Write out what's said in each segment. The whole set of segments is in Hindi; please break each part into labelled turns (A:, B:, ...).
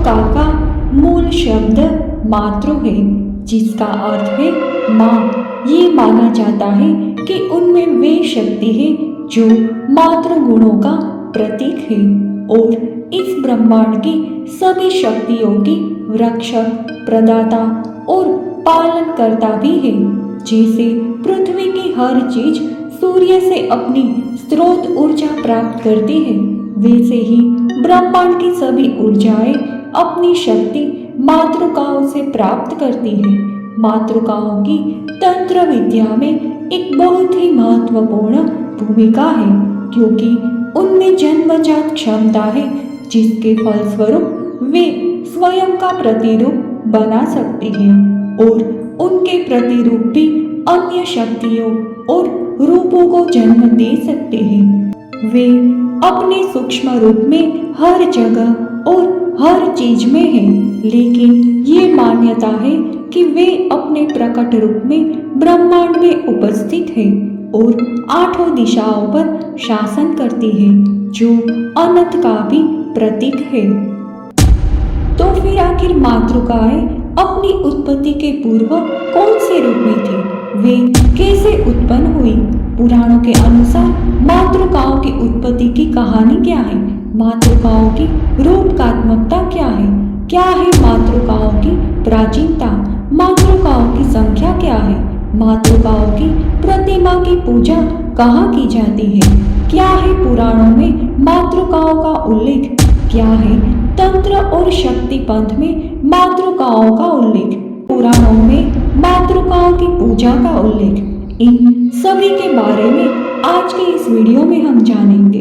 A: मातृका का मूल शब्द मातृ है, जिसका अर्थ है माँ। ये माना जाता है कि उनमें वे शक्ति है जो मातृ गुणों का प्रतीक है और इस ब्रह्मांड की सभी शक्तियों की रक्षक, प्रदाता और पालनकर्ता भी है। जैसे पृथ्वी की हर चीज सूर्य से अपनी स्रोत ऊर्जा प्राप्त करती है, वैसे ही ब्रह्मांड की सभी ऊर्जाएं अपनी शक्ति मातृकाओं से प्राप्त करती है। मातृकाओं की तंत्र विद्या में एक बहुत ही महत्वपूर्ण भूमिका है, क्योंकि उनमें जन्मजात क्षमता है जिसके फलस्वरूप वे स्वयं का प्रतिरूप बना सकती है और उनके प्रतिरूप भी अन्य शक्तियों और रूपों को जन्म दे सकते हैं। वे अपने सूक्ष्म रूप में हर जगह और हर चीज में हैं, लेकिन ये मान्यता है कि वे अपने प्रकट रूप में ब्रह्मांड में उपस्थित है और आठों दिशाओं पर शासन करती है, जो अनंत का भी प्रतीक है। तो फिर आखिर मातृकाएं अपनी उत्पत्ति के पूर्व कौन से रूप में थी? वे कैसे उत्पन्न हुई? पुराणों के अनुसार मातृकाओं की उत्पत्ति की कहानी क्या है? मातृकाओं की रूपकात्मकता क्या है? क्या है मातृकाओं की प्राचीनता? मातृकाओं की संख्या क्या है? मातृकाओं की प्रतिमा की पूजा कहाँ की जाती है? क्या है पुराणों में मातृकाओं का उल्लेख? क्या है तंत्र और शक्ति पंथ में मातृकाओं का उल्लेख? पुराणों में मातृकाओं की पूजा का उल्लेख? इन सभी के बारे में आज के इस वीडियो में हम जानेंगे।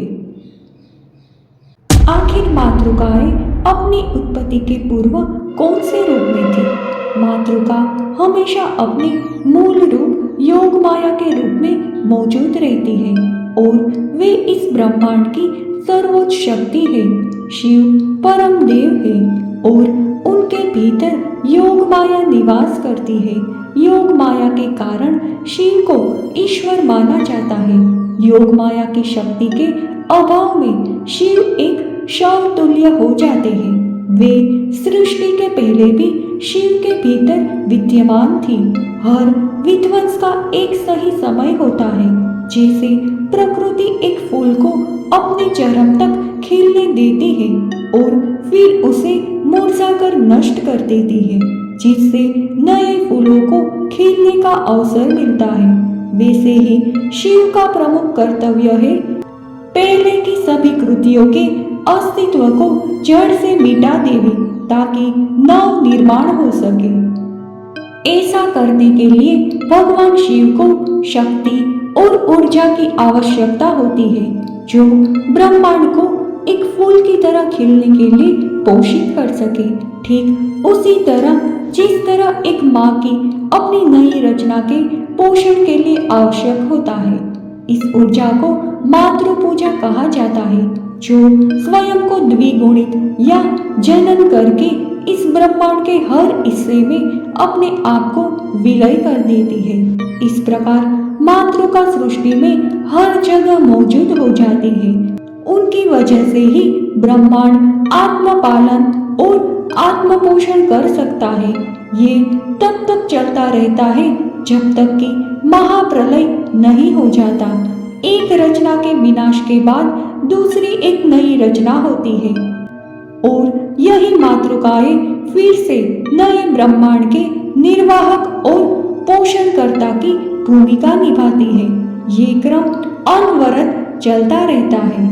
A: आखिर मातृकाएं अपनी उत्पत्ति के पूर्व कौन से रूप में थी? मातृका हमेशा अपने मूल रूप योग माया के रूप में मौजूद रहती है और वे इस ब्रह्मांड की सर्वोच्च शक्ति है। शिव परम देव है और उनके भीतर योग माया निवास करती है। योग माया के कारण शिव को ईश्वर माना जाता है। योग माया की शक्ति के अभाव में शिव एक शव तुल्य हो जाते हैं। वे सृष्टि के पहले भी शिव के भीतर विद्यमान थी। हर विध्वंस का एक सही समय होता है। जैसे प्रकृति एक फूल को अपने चरम तक खिलने देती है और फिर उसे मुरझाकर नष्ट कर देती है, जिससे नए फूलों को खिलने का अवसर मिलता है, वैसे ही शिव का प्रमुख कर्तव्य है पहले की सभी कृतियों के अस्तित्व को जड़ से मिटा देवी, ताकि नव निर्माण हो सके। ऐसा करने के लिए भगवान शिव को शक्ति और ऊर्जा की आवश्यकता होती है, जो ब्रह्मांड को एक फूल की तरह खिलने के लिए पोषित कर सके। ठीक उसी तरह जिस तरह एक माँ की अपनी नई रचना के पोषण के लिए आवश्यक होता है, इस ऊर्जा को मातृ पूजा कहा जाता है, जो स्वयं को द्विगुणित या जनन करके इस ब्रह्मांड के हर हिस्से में अपने आप को विलय कर देती है। इस प्रकार मातृका सृष्टि में हर जगह मौजूद हो जाती है। उनकी वजह से ही ब्रह्मांड आत्म पालन और आत्म पोषण कर सकता है। ये तब तक चलता रहता है जब तक कि महाप्रलय नहीं हो जाता। एक रचना के विनाश के बाद दूसरी एक नई रचना होती है और यही मातृकाएं फिर से नए ब्रह्मांड के निर्वाहक और पोषणकर्ता की भूमिका निभाती है। ये क्रम अनवरत चलता रहता है।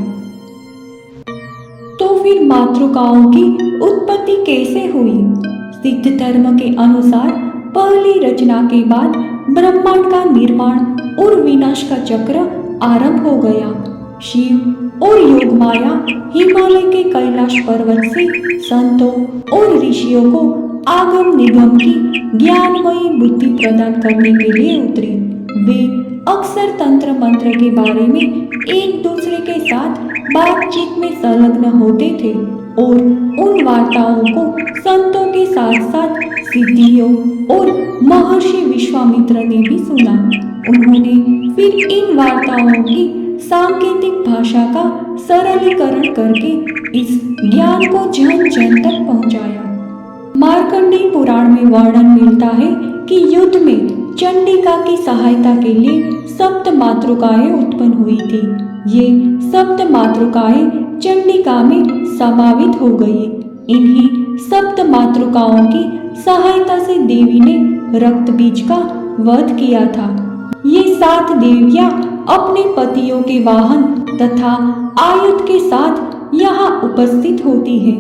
A: तो फिर मातृकाओं की उत्पत्ति कैसे हुई? सिद्ध धर्म के अनुसार पहली रचना के बाद ब्रह्मांड का निर्माण और विनाश का चक्र आरंभ हो गया। शिव और योग माया हिमालय के कैलाश पर्वत से संतों और ऋषियों को आगम निगम की ज्ञानमयी बुद्धि प्रदान करने के लिए उतरे। वे अक्सर तंत्र मंत्र के बारे में एक दूसरे के साथ बातचीत में संलग्न होते थे और उन वार्ताओं को संतों के साथ साथ सिद्धियों और महर्षि विश्वामित्र ने भी सुना। उन्होंने फिर इन वार्ताओं की सांकेतिक भाषा का सरलीकरण करके इस ज्ञान को जन जन तक पहुंचाया। मार्कंडेय पुराण में वर्णन मिलता है कि युद्ध में चंडिका की सहायता के लिए सप्त मातृकाएं उत्पन्न हुई थी। ये सप्त मातृकाएं चंडिका में समावित हो गई। इन्हीं सप्त मातृकाओं की सहायता से देवी ने रक्त बीज का वध किया था। ये 7 देवियां अपने पतियों के वाहन तथा आयुध के साथ यहाँ उपस्थित होती है।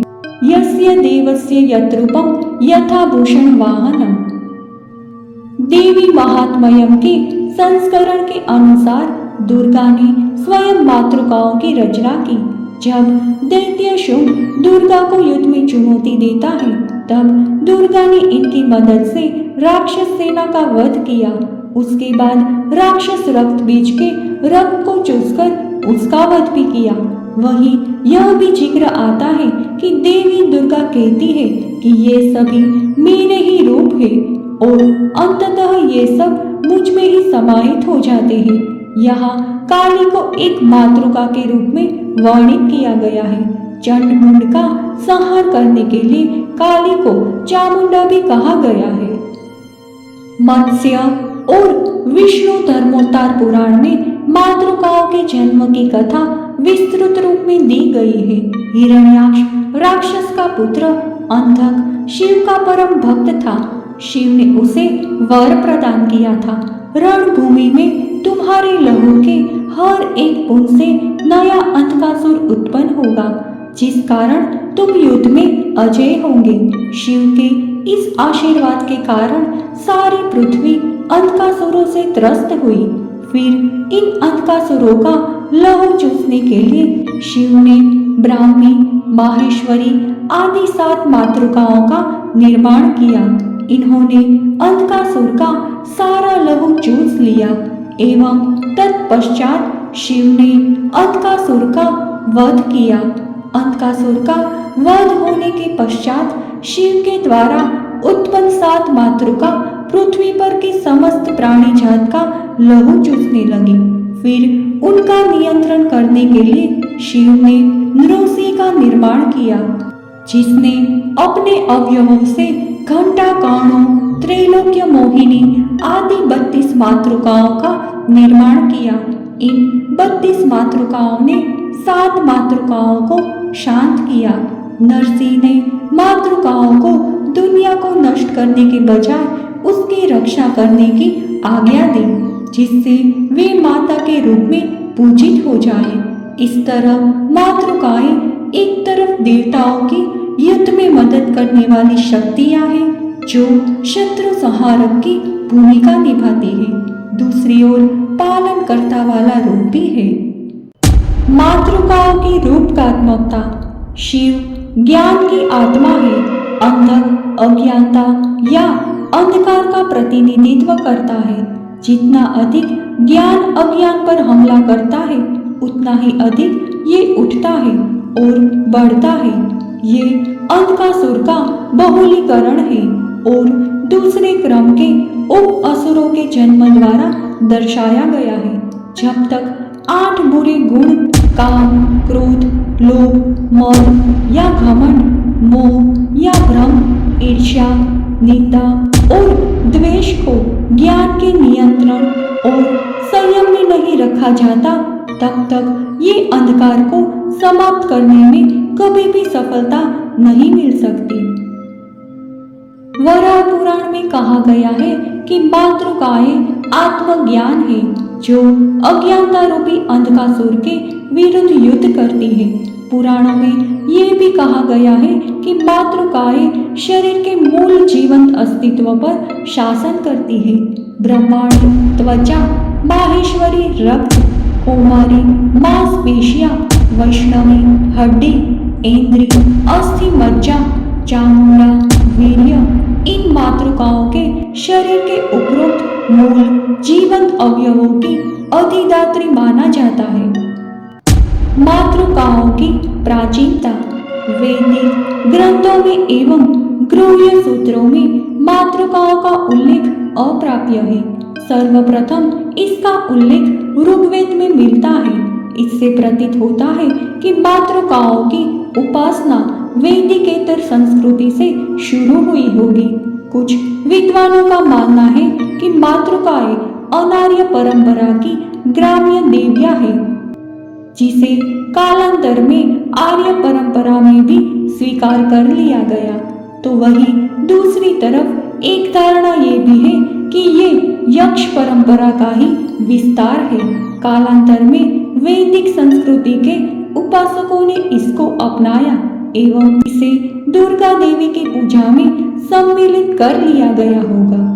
A: यस्य देवस्य यत्रूपम यथा भूषण वाहनम। देवी महात्म्यम के संस्करण के अनुसार दुर्गा ने स्वयं मातृकाओं की रचना की। जब दैत्य शुंभ दुर्गा को युद्ध में चुनौती देता है, तब दुर्गा ने इनकी मदद से राक्षस सेना का वध किया। उसके बाद राक्षस रक्त बीज के रक्त को चूसकर उसका वध भी किया। वहीं यह भी जिक्र आता है कि देवी दुर्गा कहती है कि ये सभी मेरे ही रूप है और अंततः ये सब मुझ में ही समाहित हो जाते हैं। यहाँ काली को एक मातृका के रूप में वर्णित किया गया है। चंडमुंड का संहार करने के लिए काली को चामुंडा भी कहा गया है। मत्स्य और विष्णु धर्मोत्तार पुराण में मातृकाओं के जन्म की कथा विस्तृत रूप में दी गई है। हिरण्याक्ष राक्षस का पुत्र अंधक शिव का परम भक्त था। शिव ने उसे वर प्रदान किया था, रणभूमि में तुम्हारे लहू के हर एक बूंद से नया अंधकासुर उत्पन्न होगा, जिस कारण तुम युद्ध में अजय होंगे। शिव के इस आशीर्वाद के कारण सारी पृथ्वी अंधकासुरों से त्रस्त हुई। फिर इन अंधकासुरों का लहू चूसने के लिए शिव ने ब्राह्मी, माहेश्वरी आदि 7 मातृकाओं का निर्माण किया। इन्होंने अंधकासुर का सारा लहू चूस लिया एवं तत्पश्चात शिव ने अंधकासुर का वध किया। अंधकासुर का वध होने के पश्चात शिव के द्वारा उत्पन्न 7 मातृका पृथ्वी पर की समस्त प्राणी जात का लहू चूसने लगी। फिर उनका नियंत्रण करने के लिए शिव ने नृषि का निर्माण किया, जिसने अपने अवयवों से घंटा काणों, त्रैलोक्य मोहिनी आदि 32 मातृकाओं का निर्माण किया। इन 32 मातृकाओं ने 7 मातृकाओं को शांत किया। नरसिंह ने मातृकाओं को दुनिया को नष्ट करने के बजाय उसकी रक्षा करने की आज्ञा दी, जिससे वे माता के रूप में पूजित हो जाएं। इस तरह मातृकाएं एक तरफ देवताओं की युद्ध में मदद करने वाली शक्तियां हैं, जो शत्रु संहारक की भूमिका निभाती है, दूसरी ओर पालन करता वाला रूप भी है। मातृकाओं की रूपकात्मकता। शिव ज्ञान की आत्मा है। अंधक अज्ञानता या अंधकार का प्रतिनिधित्व करता है। जितना अधिक ज्ञान अज्ञान पर हमला करता है, उतना ही अधिक ये उठता है और बढ़ता है। ये अंधकासुर का बहुलीकरण है और दूसरे क्रम के उप असुरों के जन्म द्वारा दर्शाया गया है। जब तक 8 बुरे गुण काम, क्रोध, लोभ, मद या घमंड, मोह या भ्रम, ईर्ष्या, निंदा और द्वेष को ज्ञान के नियंत्रण और संयम में नहीं रखा जाता, तब तक ये अंधकार को समाप्त करने में कभी भी सफलता नहीं मिल सकती। वराह पुराण में कहा गया है कि मातृकाएं आत्मज्ञान है, जो अज्ञानता रूपी अंधकासुर के विरुद्ध युद्ध करती है। पुराणों में ये भी कहा गया है कि मातृकाएं शरीर के मूल जीवंत अस्तित्व पर शासन करती है। ब्रह्मांड, त्वचा, माहेश्वरी रक्त, कौमारी मांसपेशियां, वैष्णवी हड्डी, इंद्री, अस्थि मज्जा, चामुंडा, वीर्य, इन मातृकाओं के शरीर के उपरोक्त मूल जीवंत अवयवों की अधिदात्री माना जाता है। मातृकाओं की प्राचीनता। वैदिक ग्रंथों में एवं गृह्य सूत्रों में मातृकाओं का उल्लेख अप्राप्य है। सर्वप्रथम इसका उल्लेख ऋग्वेद में मिलता है। इससे प्रतीत होता है कि मातृकाओं की उपासना वैदिकेतर संस्कृति से शुरू हुई होगी। कुछ विद्वानों का मानना है कि मातृकाएं अनार्य परंपरा की ग्राम्य देवियां हैं, जिसे कालांतर में आर्य परंपरा में भी स्वीकार कर लिया गया। तो वही दूसरी तरफ एक धारणा ये भी है कि ये यक्ष परंपरा का ही विस्तार है। कालांतर में वैदिक संस्कृति के उपासकों ने इसको अपनाया एवं इसे दुर्गा देवी की पूजा में सम्मिलित कर लिया गया होगा।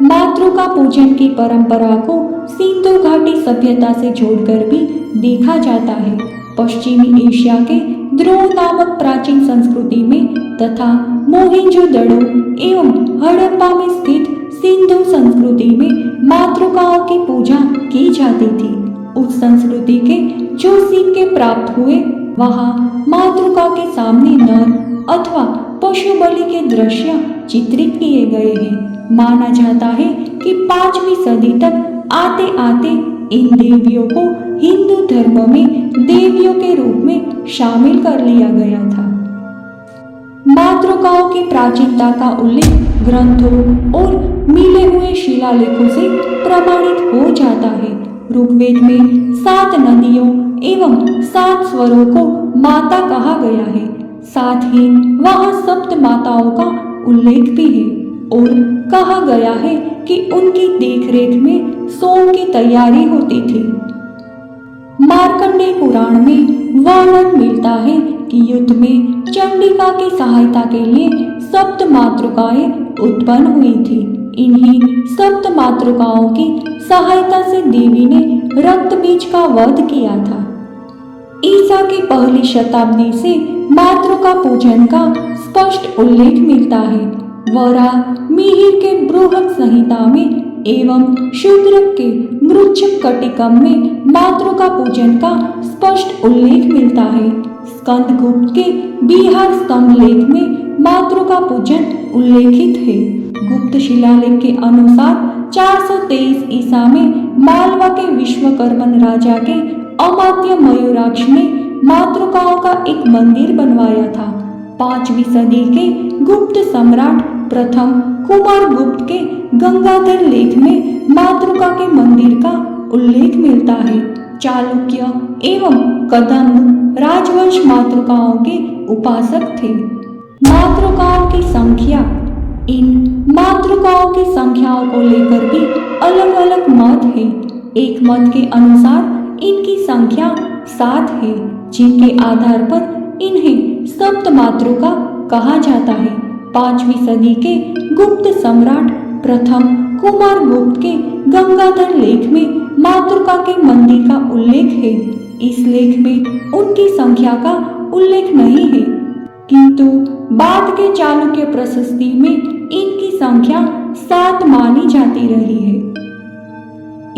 A: मातृका पूजन की परंपरा को सिंधु घाटी सभ्यता से जोड़कर भी देखा जाता है। पश्चिमी एशिया के द्रोह नामक प्राचीन संस्कृति में तथा मोहेंजोदड़ो एवं हड़प्पा में स्थित सिंधु संस्कृति में मातृकाओं की पूजा की जाती थी। उस संस्कृति के जो सिक्के प्राप्त हुए वहाँ मातृका के सामने नर अथवा पशु बलि के दृश्य चित्रित किए गए हैं। माना जाता है कि 5वीं सदी तक आते आते इन देवियों को हिंदू धर्म में देवियों के रूप में शामिल कर लिया गया था। मातृकाओं की प्राचीनता का उल्लेख ग्रंथों और मिले हुए शिलालेखों से प्रमाणित हो जाता है। ऋग्वेद में 7 नदियों एवं 7 स्वरों को माता कहा गया है। साथ ही वहाँ 7 माताओं का उल्लेख भी है और कहा गया है कि उनकी देखरेख में सोम की तैयारी होती थी। मार्कंडेय पुराण में वर्णन मिलता है कि युद्ध में चंडिका की सहायता के लिए 7 मातृकाएं उत्पन्न हुई थी। इन्हीं 7 मातृकाओं की सहायता से देवी ने रक्त बीज का वध किया था। ईसा की पहली शताब्दी से मातृका पूजन का स्पष्ट उल्लेख मिलता है। वरा मिहिर के बृहत संहिता में एवं शूद्रक के मृच्छक कटिकम में मातृका पूजन का स्पष्ट उल्लेख मिलता है। स्कंदगुप्त के बिहार स्तंभ लेख में मातृका पूजन उल्लेखित है। गुप्त शिलालेख के अनुसार 423 ईसा में मालवा के विश्वकर्मन राजा के अमात्य मयूराक्ष ने मातृकाओं का एक मंदिर बनवाया था। 5वीं सदी के गुप्त सम्राट प्रथम कुमार गुप्त के गंगाधर लेख में मातृका के मंदिर का उल्लेख मिलता है। चालुक्य एवं कदम्ब राजवंश मातृकाओं के उपासक थे। मातृकाओं की संख्या। इन मातृकाओं की संख्याओं को लेकर भी अलग अलग मत है। एक मत के अनुसार इनकी संख्या 7 है, जिनके आधार पर इन्हें सप्त मातृका कहा जाता है। 5वीं सदी के गुप्त सम्राट प्रथम कुमार गुप्त के गंगाधर लेख में मातृका के मंदिर का उल्लेख है। इस लेख में उनकी संख्या का उल्लेख नहीं है, किंतु बाद के चालुक्य प्रशस्ति में इनकी संख्या 7 मानी जाती रही है।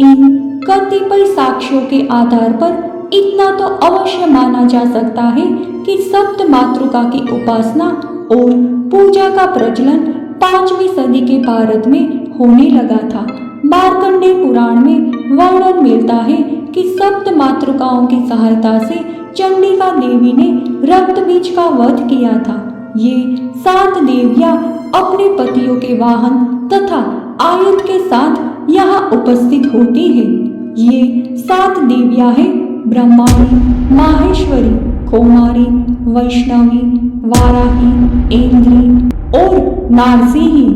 A: इन कतिपय साक्ष्यों के आधार पर इतना तो अवश्य माना जा सकता है कि सप्त मातृका की उपासना और पूजा का प्रचलन 5वीं सदी के भारत में होने लगा था। मार्कंडेय पुराण में वर्णन मिलता है कि सप्त मातृकाओं की सहायता से चंडिका देवी ने रक्त बीज का वध किया था। ये 7 देवियां अपने पतियों के वाहन तथा आयुध के साथ यहाँ उपस्थित होती है। ये 7 देवियां हैं ब्रह्माणी, माहेश्वरी, कौमारी, वैष्णवी, वाराही, ऐन्द्री और नारसिंही।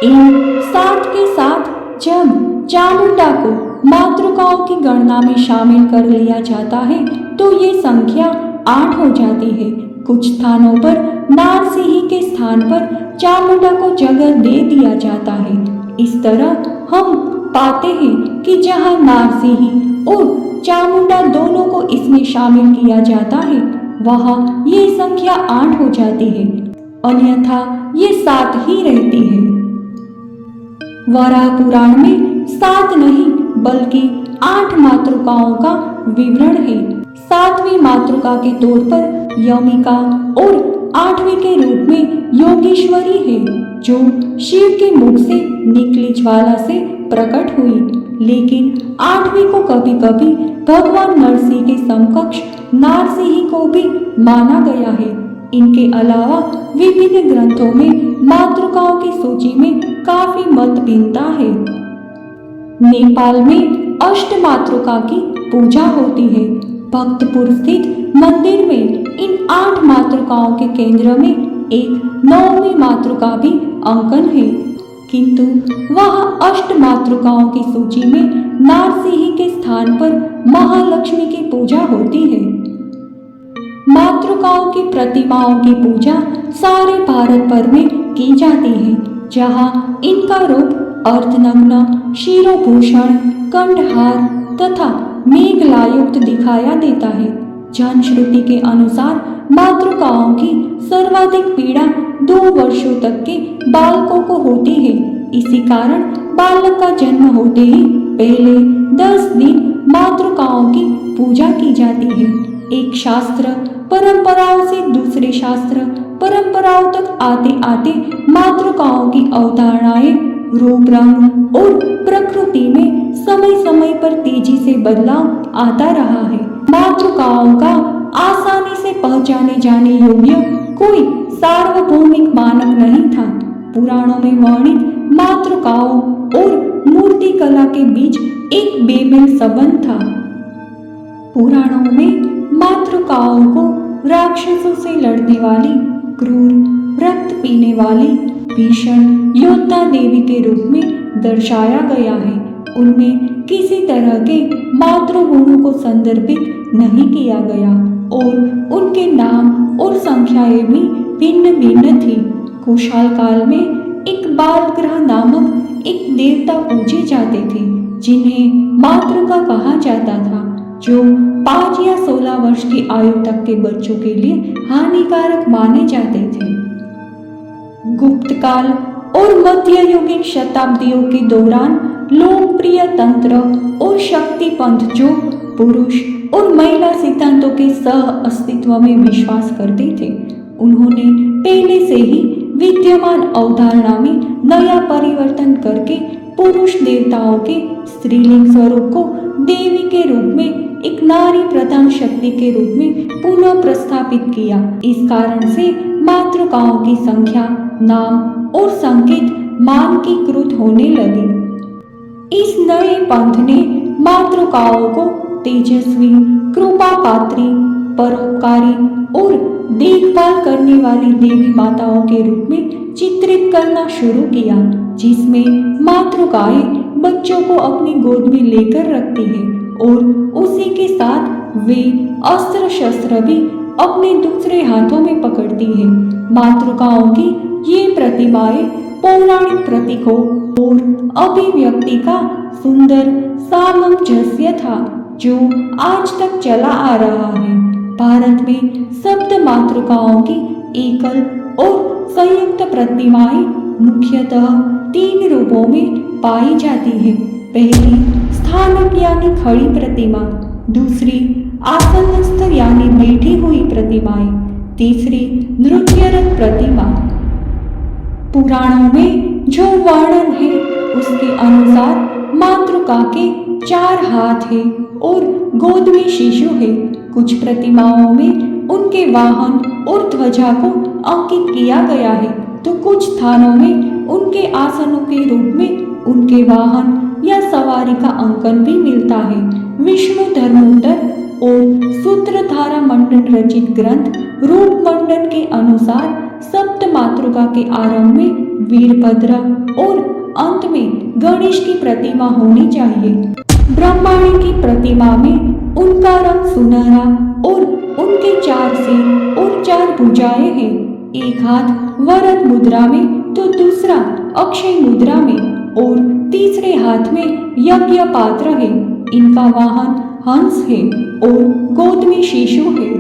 A: इन 7 के साथ जब चामुंडा को मातृकाओं की गणना में शामिल कर लिया जाता है तो ये संख्या 8 हो जाती है। कुछ स्थानों पर नारसिंही के स्थान पर चामुंडा को जगह दे दिया जाता है। इस तरह हम पाते हैं कि जहां नारसिंही और चामुंडा दोनों को इसमें शामिल किया जाता है वहां ये संख्या 8 हो जाती है, अन्यथा ये 7 ही रहती है। वराह पुराण में 7 नहीं बल्कि 8 मातृकाओं का विवरण है। 7वीं मातृका के तौर पर यमिका और 8वीं के रूप में योगेश्वरी है। जो शिव के मुख से निकली ज्वाला से प्रकट हुई। लेकिन 8वीं को कभी कभी भगवान नरसिंह के समकक्ष नारसिंह को भी माना गया है। इनके अलावा विभिन्न ग्रंथों में मातृकाओं की सूची में काफी मत भिन्नता है। नेपाल में अष्ट मातृका की पूजा होती है। भक्तपुर स्थित मंदिर में इन 8 मातृकाओं के केंद्र में एक 9वीं मातृका भी अंकन है, किंतु वहां अष्ट मातृकाओं की सूची में नारसिंह के स्थान पर महालक्ष्मी की पूजा होती है। मातृकाओं की प्रतिमाओं की पूजा सारे भारत भर में की जाती है, जहां इनका रूप अर्धनग्न, शिरोभूषण, कंठहार तथा मेघलायुक्त दिखाया देता है। जनश्रुति के अनुसार मातृकाओं की सर्वाधिक पीड़ा 2 वर्षों तक के बालकों को होती है। इसी कारण बालक का जन्म होते ही पहले 10 दिन मातृकाओं की पूजा की जाती है। एक शास्त्र परंपराओं से दूसरे शास्त्र परंपराओं तक आते आते मातृकाओं की अवधारणाएं, रूप, रंग और प्रकृति में समय समय पर तेजी से बदलाव आता रहा है। मातृकाओं का आसानी से पहचाने जाने योग्य कोई सार्वभौमिक मानक नहीं था। पुराणों में वर्णित मातृकाओं और मूर्ति कला के बीच एक बेमेल संबंध था। पुराणों में मातृकाओं को राक्षसों से लड़ने वाली, क्रूर, रक्त पीने वाली, भीषण योद्धा देवी के रूप में दर्शाया गया है। उनमें किसी तरह के मातृगुणों को संदर्भित नहीं किया गया और उनके नाम और संख्याएं भी भिन्न भिन्न थी। कुशाल काल में एक बालग्रह नामक एक देवता पूजे जाते थे, जिन्हें मातृका कहा जाता था, जो 5 या 16 वर्ष की आयु तक के बच्चों के लिए हानिकारक माने जाते थे। गुप्त काल और मध्ययुगीन शताब्दियों के दौरान लोकप्रिय तंत्र और शक्ति पंथ जो पुरुष और महिला सिद्धांतों के सह अस्तित्व में विश्वास करते थे, उन्होंने पहले से ही विद्यमान अवधारणा में नया परिवर्तन करके पुरुष देवताओं के स्त्रीलिंग स्वरूप को देवी के रूप में एक नारी प्रधान शक्ति के रूप में पुनः प्रस्थापित किया। इस कारण से मातृकाओं की संख्या, नाम और संकेत मानकीकृत होने लगे। इस नए पंथ ने मातृकाओं को तेजस्वी, कृपा पात्री, परोपकारी और देखभाल करने वाली देवी माताओं के रूप में चित्रित करना शुरू किया, जिसमें मातृकाएं बच्चों को अपनी गोद में लेकर रखती है और उसी के साथ वे अस्त्र शस्त्र भी अपने दूसरे हाथों में पकड़ती है। मातृकाओं की ये प्रतिमाएं पौराणिक प्रतीकों और अभिव्यक्ति का सुंदर सामंजस्य था, जो आज तक चला आ रहा है। भारत में सप्त मातृकाओं की एकल और संयुक्त प्रतिमाएं मुख्यतः 3 रूपों में पाई जाती है। पहली स्थानक यानी खड़ी प्रतिमा, दूसरी आसनस्थ यानी बैठी हुई प्रतिमाएं, तीसरी नृत्यरत प्रतिमा। पुराणों में जो वर्णन है उसके अनुसार मातृका के 4 हाथ है और गोद में शिशु है। कुछ प्रतिमाओं में उनके वाहन और ध्वजा को अंकित किया गया है, तो कुछ स्थानों में उनके आसनों के रूप में उनके वाहन या सवारी का अंकन भी मिलता है। विष्णु धर्मोत्तर और सूत्रधारा मंडन रचित ग्रंथ रूप मंडन के अनुसार सप्त मातृका के आरंभ में वीरभद्र और अंत में गणेश की प्रतिमा होनी चाहिए। ब्रह्माणी की प्रतिमा में उनका रंग सुनहरा और उनके 4 सिर और 4 भुजाएं हैं। एक हाथ वरद मुद्रा में तो दूसरा अक्षय मुद्रा में और तीसरे हाथ में यज्ञ पात्र है। इनका वाहन हंस है और गोद में शिशु है।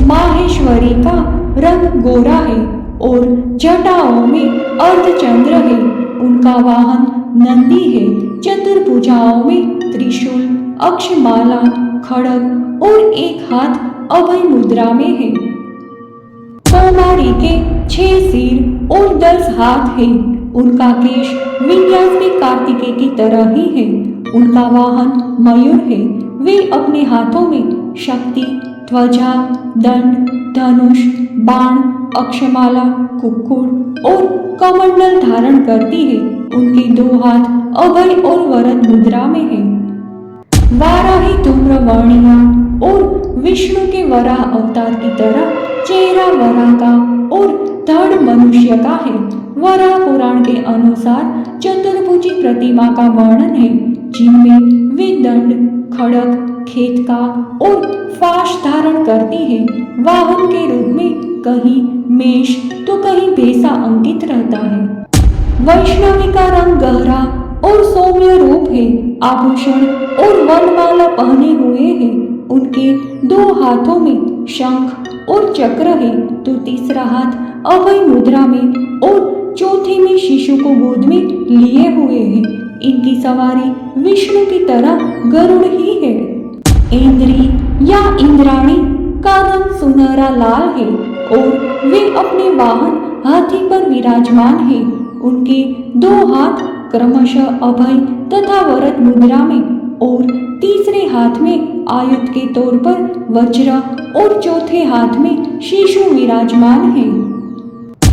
A: माहेश्वरी का रंग गोरा है और जटाओं में अर्धचंद्र है। उनका वाहन नंदी है। चतुर्भुजाओं में त्रिशूल, अक्षमाला, खड़ग और एक हाथ अभय मुद्रा में है। कौमारी के 6 सिर और 10 हाथ है। उनका केश विन्यास भी कार्तिकेय की तरह ही है। उनका वाहन मयूर है। वे अपने हाथों में शक्ति, ध्वजा, दंड, धनुष, बाण, अक्षमाला, कुक्कुट और कमंडल धारण करती है। उनके 2 हाथ अभय और वरद मुद्रा में है। वाराही धूम्रवर्णिया और विष्णु के वराह अवतार की तरह चेहरा वराह का और धड़ मनुष्य का है। वराह पुराण के अनुसार चतुर्भुजी प्रतिमा का वर्णन है, जिनमें वे दंड, खड़ग, खेतका और फाश धारण करती है। वाहन के रूप में कहीं मेष तो कहीं भैंसा अंकित रहता है। वैष्णवी का रंग गहरा और सौम्य रूप है। आभूषण और वनमाला पहने हुए हैं। उनके 2 हाथों में शंख और चक्र है, तो तीसरा हाथ अभय मुद्रा में और चौथे में शिशु को गोद में लिए हुए है। इनकी सवारी विष्णु की तरह गरुड़ ही है। इंद्री या इंद्राणी का रंग सुनहरा लाल है और वे अपने वाहन हाथी पर विराजमान है। उनके 2 हाथ क्रमशः अभय तथा वरद मुद्रा में और तीसरे हाथ में आयुध के तौर पर वज्र और चौथे हाथ में शिशु विराजमान है।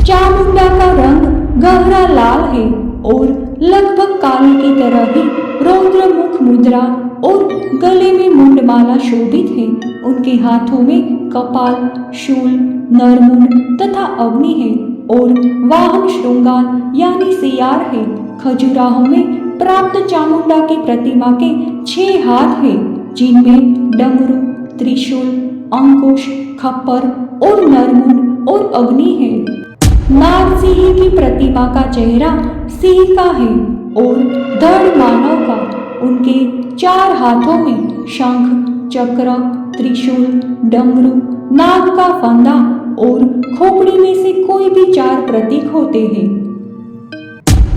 A: चामुंडा का रंग गहरा लाल है और लगभग काली की तरह ही रौद्र मुख मुद्रा और गले में मुंडमाला शोभित है। उनके हाथों में कपाल, शूल, नरमुंड तथा अग्नि है और वाहन श्रृंगार यानी सियार है। खजुराहो में प्राप्त चामुंडा की प्रतिमा के 6 हाथ है, जिनमें डमरू, त्रिशूल, अंकुश, खप्पर और नरमुंड और अग्नि है। नारसिंह की प्रतिमा का चेहरा सिंह का है और धड़ मानव का। उनके 4 हाथों में शंख, चक्र, त्रिशूल, डमरू, नाग का फंदा और खोपड़ी में से कोई भी 4 प्रतीक होते हैं।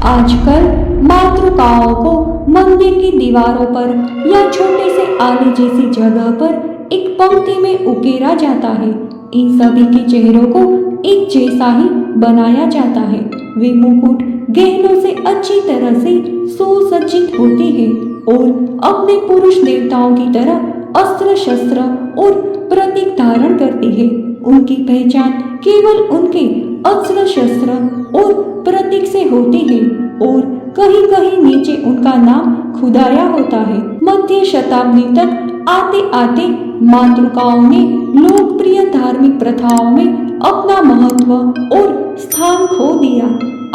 A: आजकल मातृकाओं को मंदिर की दीवारों पर या छोटे से आले जैसी जगह पर एक पंक्ति में उकेरा जाता है। इन सभी के चेहरों को एक जैसा ही बनाया जाता है। वे मुकुट गहनों से अच्छी तरह से सुसज्जित होती है और अपने पुरुष देवताओं की तरह अस्त्र शस्त्र और प्रतीक धारण करती है। उनकी पहचान केवल उनके अस्त्र शस्त्र और प्रतीक से होती है और कहीं कहीं नीचे उनका नाम खुदाया होता है। मध्य शताब्दी तक आते आते मातृकाओं ने लोकप्रिय धार्मिक प्रथाओं में अपना महत्व और स्थान खो दिया।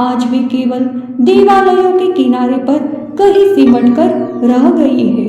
A: आज वे केवल देवालयों के किनारे पर कहीं सिमट कर रह गई है।